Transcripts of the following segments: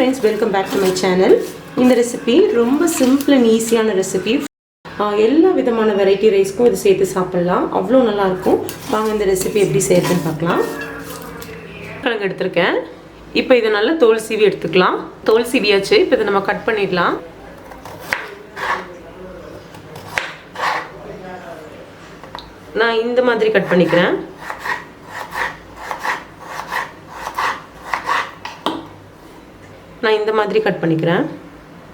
friends, welcome back to my channel. இந்த recipe ரொம்ப simple and ஈஸியான ரெசிபி. எல்லா விதமான வெரைட்டி ரைஸ்க்கும் இது சேர்த்து சாப்பிடலாம். அவ்வளோ நல்லா இருக்கும். வாங்க இந்த ரெசிபி எப்படி செய்யறதுன்னு பார்க்கலாம். கிழங்கு எடுத்துருக்கேன். இப்போ இதை நல்லா தோல் சீவி எடுத்துக்கலாம். தோல் சீவியாச்சு. இப்போ இதை நம்ம கட் பண்ணிடலாம். நான் இந்த மாதிரி கட் பண்ணிக்கிறேன். நான் இந்த மாதிரி கட் பண்ணிக்கிறேன்.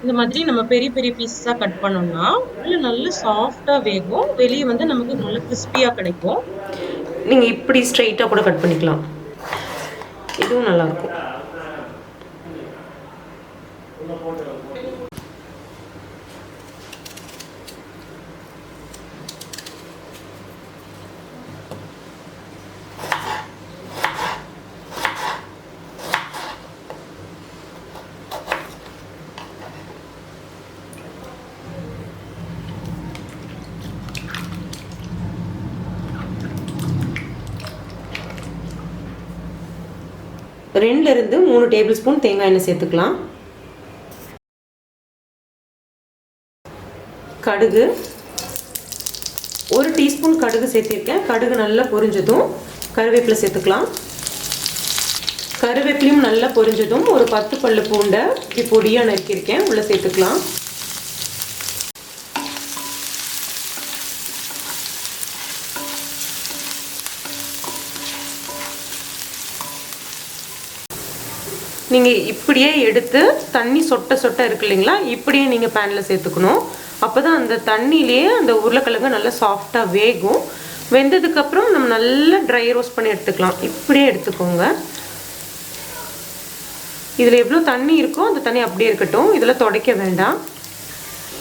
இந்த மாதிரி நம்ம பெரிய பெரிய பீஸஸா கட் பண்ணோம்னா உள்ள நல்ல சாஃப்ட்டா வேகும், வெளியே வந்து நமக்கு நல்ல கிறிஸ்பியா கிடைக்கும். நீங்க இப்படி ஸ்ட்ரைட்டா கூட கட் பண்ணிக்கலாம். இதுவும் நல்லா இருக்கும். ரெண்டுலேருந்து 3 டேபிள் ஸ்பூன் தேங்காய் எண்ணெய் சேர்த்துக்கலாம். கடுகு 1 டீஸ்பூன் கடுகு சேர்த்திருக்கேன். கடுகு நல்லா பொரிஞ்சதும் கருவேப்பிலை சேர்த்துக்கலாம். கருவேப்பிலையும் நல்லா பொரிஞ்சதும் ஒரு 10 பல்லு பூண்டை இப்படி பொடியாக நறுக்கியிருக்கேன், உள்ள சேர்த்துக்கலாம். நீங்கள் இப்படியே எடுத்து தண்ணி சொட்ட சொட்ட இருக்கு இல்லைங்களா, இப்படியே நீங்கள் பேனில் சேர்த்துக்கணும். அப்போ தான் அந்த தண்ணியிலேயே அந்த உருளைக்கிழங்கு நல்லா சாஃப்டாக வேகும். வெந்ததுக்கப்புறம் நம்ம நல்லா ட்ரை ரோஸ்ட் பண்ணி எடுத்துக்கலாம். இப்படியே எடுத்துக்கோங்க. இதில் எவ்வளோ தண்ணி இருக்கோ அந்த தண்ணி அப்படியே இருக்கட்டும். இதில் துடைக்க வேண்டாம்.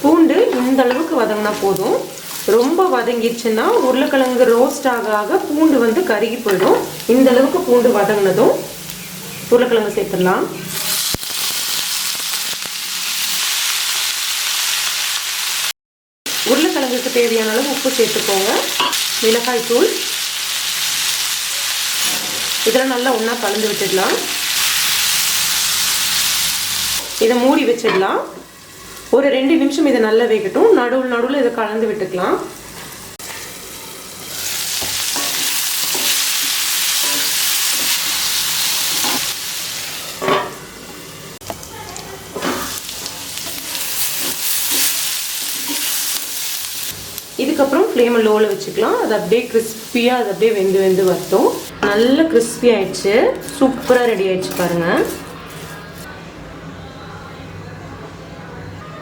பூண்டு இந்த அளவுக்கு வதங்கினா போதும். ரொம்ப வதங்கிடுச்சுன்னா உருளைக்கிழங்கு ரோஸ்ட் ஆக ஆக பூண்டு வந்து கருகி போயிடும். இந்த அளவுக்கு பூண்டு வதங்கினதும் உருளைக்கிழங்கு சேர்த்துடலாம். உருளைக்கிழங்குக்கு தேவையான அளவு உப்பு சேர்த்துக்கோங்க. மிளகாய் தூள் இதெல்லாம் நல்லா ஒன்றா கலந்து விட்டுடலாம். இதை மூடி வச்சிடலாம். ஒரு 2 நிமிஷம் இதை நல்லா வேகட்டும். நடுவில் இதை கலந்து விட்டுக்கலாம். இதுக்கப்புறம் ஃப்ளேமை லோவில் வச்சுக்கலாம். அது அப்படியே கிறிஸ்பியாக அது அப்படியே வெந்து வரட்டும். நல்ல கிறிஸ்பி ஆயிடுச்சு. சூப்பராக ரெடி ஆயிடுச்சு பாருங்கள்.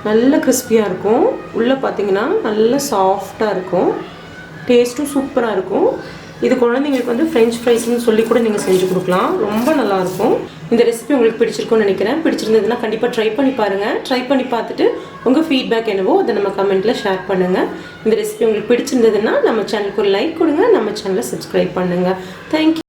நல்ல கிறிஸ்பியாக இருக்கும். உள்ளே பார்த்தீங்கன்னா நல்ல சாஃப்டாக இருக்கும். டேஸ்ட்டும் சூப்பராக இருக்கும். இது குழந்தைங்களுக்கு வந்து ஃப்ரெஞ்ச் ஃப்ரைஸ்ன்னு சொல்லி கூட நீங்கள் செஞ்சு கொடுக்கலாம். ரொம்ப நல்லாயிருக்கும். இந்த ரெசிபி உங்களுக்கு பிடிச்சிருக்கும்னு நினைக்கிறேன். பிடிச்சிருந்ததுன்னா கண்டிப்பாக ட்ரை பண்ணி பாருங்கள். ட்ரை பண்ணி பார்த்துட்டு உங்கள் ஃபீட்பேக் என்னவோ அதை நம்ம கமெண்ட்டில் ஷேர் பண்ணுங்கள். இந்த ரெசிபி உங்களுக்கு பிடிச்சிருந்ததுன்னா நம்ம சேனலுக்கு ஒரு லைக் கொடுங்க. நம்ம சேனலை சப்ஸ்கிரைப் பண்ணுங்கள். தேங்க்யூ.